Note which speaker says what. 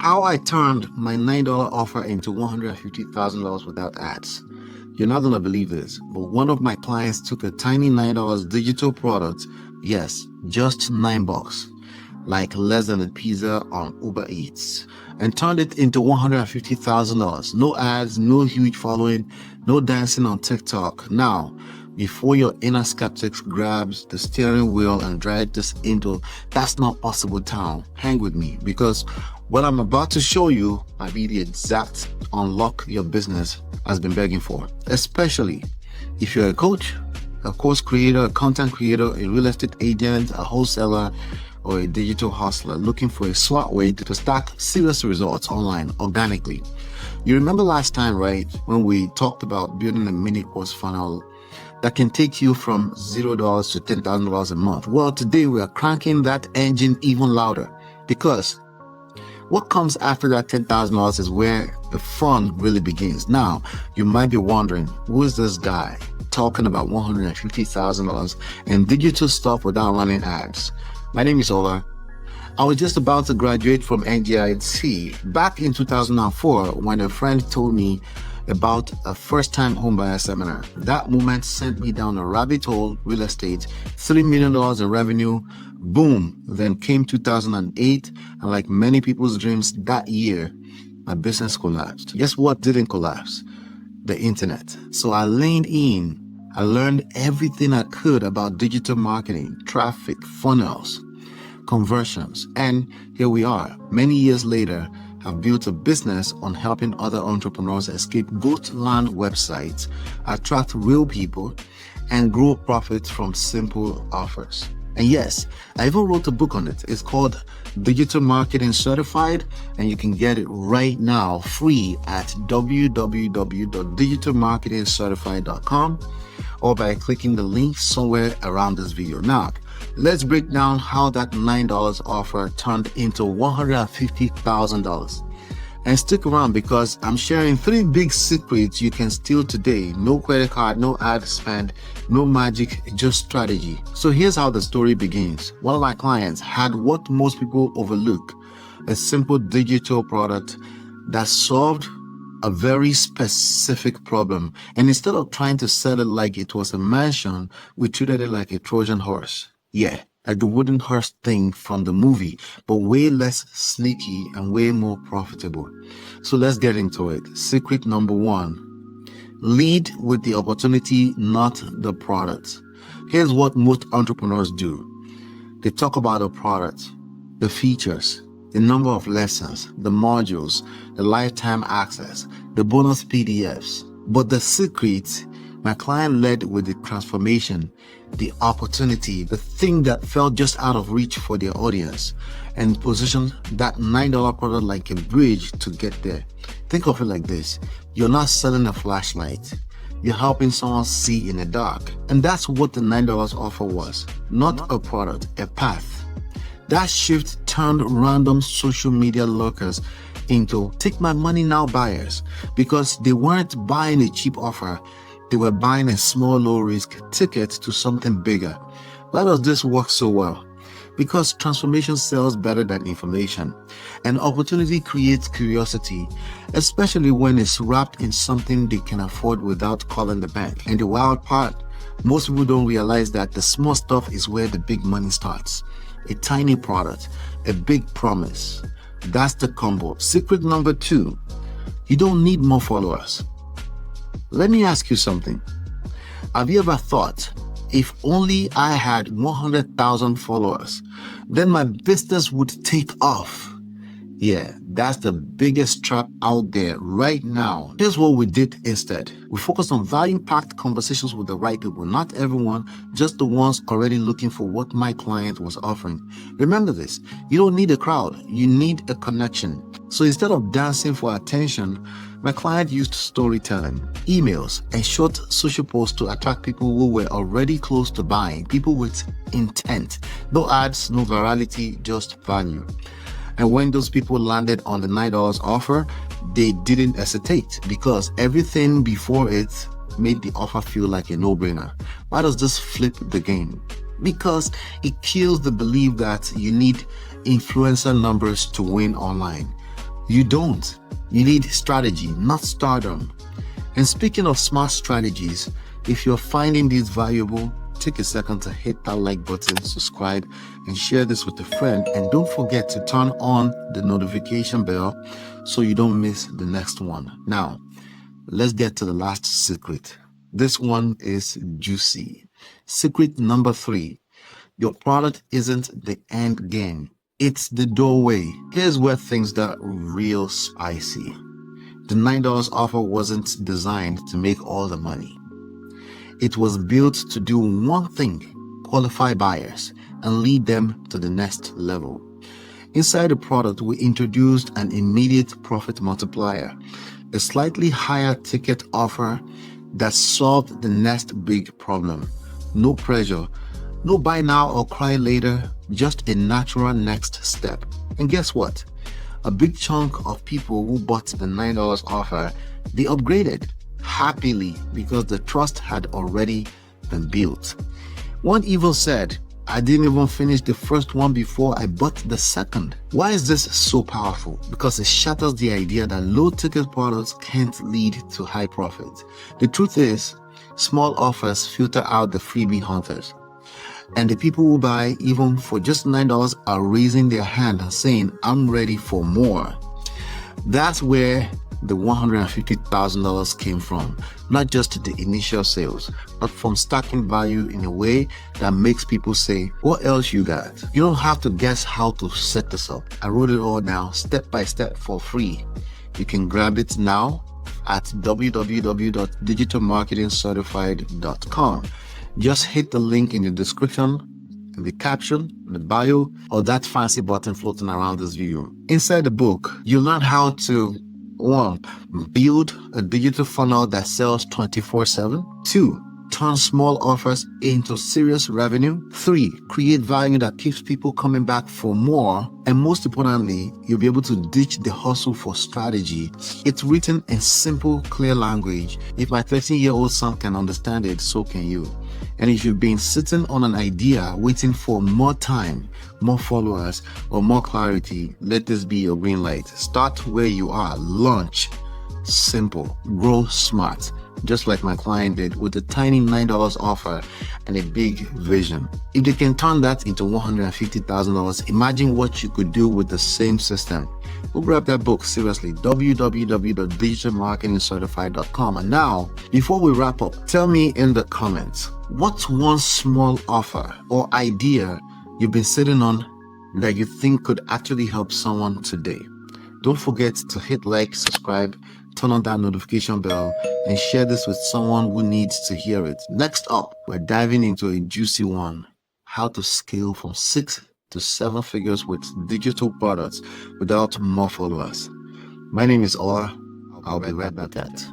Speaker 1: How I turned my $9 offer into $150,000 without ads. You're not gonna believe this, but one of my clients took a tiny $9 digital product, yes, just $9, like less than a pizza on Uber Eats, and turned it into $150,000. No ads, no huge following, no dancing on TikTok. Now, before your inner skeptics grabs the steering wheel and drag this into that's not possible town, hang with me, because what I'm about to show you might be the exact unlock your business has been begging for, especially if you're a coach, a course creator, a content creator, a real estate agent, a wholesaler, or a digital hustler looking for a smart way to stack serious results online organically. You remember last time, right, when we talked about building a mini course funnel that can take you from $0 to $10,000 a month? Well, today we are cranking that engine even louder, because what comes after that $10,000 is where the fun really begins. Now, you might be wondering, who is this guy talking about $150,000 and digital stuff without running ads? My name is Ola. I was just about to graduate from NGIT back in 2004 when a friend told me about a first-time homebuyer seminar. That moment sent me down a rabbit hole. Real estate, $3 million in revenue, boom. Then came 2008, and like many people's dreams that year, my business collapsed. Guess what didn't collapse? The internet. So I leaned in. I learned everything I could about digital marketing, traffic, funnels, conversions, and here we are. Many years later, I've built a business on helping other entrepreneurs escape ghost land websites, attract real people, and grow profits from simple offers. And yes, I even wrote a book on it. It's called Digital Marketing Certified, and you can get it right now free at www.digitalmarketingcertified.com or by clicking the link somewhere around this video. Now, let's break down how that $9 offer turned into $150,000. And stick around, because I'm sharing 3 big secrets you can steal today. No credit card, no ad spend, no magic, just strategy. So here's how the story begins. One of my clients had what most people overlook, a simple digital product that solved a very specific problem. And instead of trying to sell it like it was a mansion, we treated it like a Trojan horse. Yeah, like the wooden horse thing from the movie, but way less sneaky and way more profitable. So let's get into it. Secret number 1, lead with the opportunity, not the product. Here's what most entrepreneurs do. They talk about the product, the features, the number of lessons, the modules, the lifetime access, the bonus PDFs. But the secret, my client led with the transformation, the opportunity, the thing that felt just out of reach for their audience, and positioned that $9 product like a bridge to get there. Think of it like this. You're not selling a flashlight. You're helping someone see in the dark. And that's what the $9 offer was. Not a product, a path. That shift turned random social media lurkers into take my money now buyers, because they weren't buying a cheap offer. They were buying a small, low-risk ticket to something bigger. Why does this work so well? Because transformation sells better than information. And opportunity creates curiosity, especially when it's wrapped in something they can afford without calling the bank. And the wild part, most people don't realize that the small stuff is where the big money starts. A tiny product, a big promise. That's the combo. Secret number 2, you don't need more followers. Let me ask you something. Have you ever thought, if only I had 100,000 followers, then my business would take off? Yeah, that's the biggest trap out there right now. Here's what we did instead. We focused on value-packed conversations with the right people. Not everyone, just the ones already looking for what my client was offering. Remember this, you don't need a crowd, you need a connection. So instead of dancing for attention, my client used storytelling, emails, and short social posts to attract people who were already close to buying, people with intent. No ads, no virality, just value. And when those people landed on the $9 offer, they didn't hesitate, because everything before it made the offer feel like a no-brainer. Why does this flip the game? Because it kills the belief that you need influencer numbers to win online. You don't. You need strategy, not stardom. And speaking of smart strategies, if you're finding these valuable, take a second to hit that like button, subscribe, and share this with a friend. And don't forget to turn on the notification bell so you don't miss the next one. Now, let's get to the last secret. This one is juicy. Secret number 3. Your product isn't the end game. It's the doorway. Here's where things get real spicy. The $9 offer wasn't designed to make all the money. It was built to do one thing: qualify buyers and lead them to the next level. Inside the product, we introduced an immediate profit multiplier, a slightly higher ticket offer that solved the next big problem. No pressure, no buy now or cry later, just a natural next step. And guess what? A big chunk of people who bought the $9 offer, they upgraded happily because the trust had already been built. One even said, I didn't even finish the first one before I bought the second. Why is this so powerful? Because it shatters the idea that low ticket products can't lead to high profits. The truth is, small offers filter out the freebie hunters. And the people who buy even for just $9 are raising their hand and saying, I'm ready for more. That's where the $150,000 came from. Not just the initial sales, but from stacking value in a way that makes people say, what else you got? You don't have to guess how to set this up. I wrote it all down step by step for free. You can grab it now at www.digitalmarketingcertified.com. Just hit the link in the description, in the caption, in the bio, or that fancy button floating around this video. Inside the book, you learn how to 1. Build a digital funnel that sells 24/7. 2. Turn small offers into serious revenue. 3. Create value that keeps people coming back for more. And most importantly, you'll be able to ditch the hustle for strategy. It's written in simple, clear language. If my 13-year-old son can understand it, so can you. And if you've been sitting on an idea waiting for more time, more followers, or more clarity, let this be your green light. Start where you are. Launch. Simple. Grow smart. Just like my client did with a tiny $9 offer and a big vision. If they can turn that into $150,000, imagine what you could do with the same system. Go grab that book, seriously, www.digitalmarketingcertified.com. And now, before we wrap up, tell me in the comments, what's one small offer or idea you've been sitting on that you think could actually help someone today? Don't forget to hit like, subscribe, turn on that notification bell, and share this with someone who needs to hear it. Next up, we're diving into a juicy one: how to scale from 6 to 7 figures with digital products without more followers. My name is Ola. I'll be right back at that.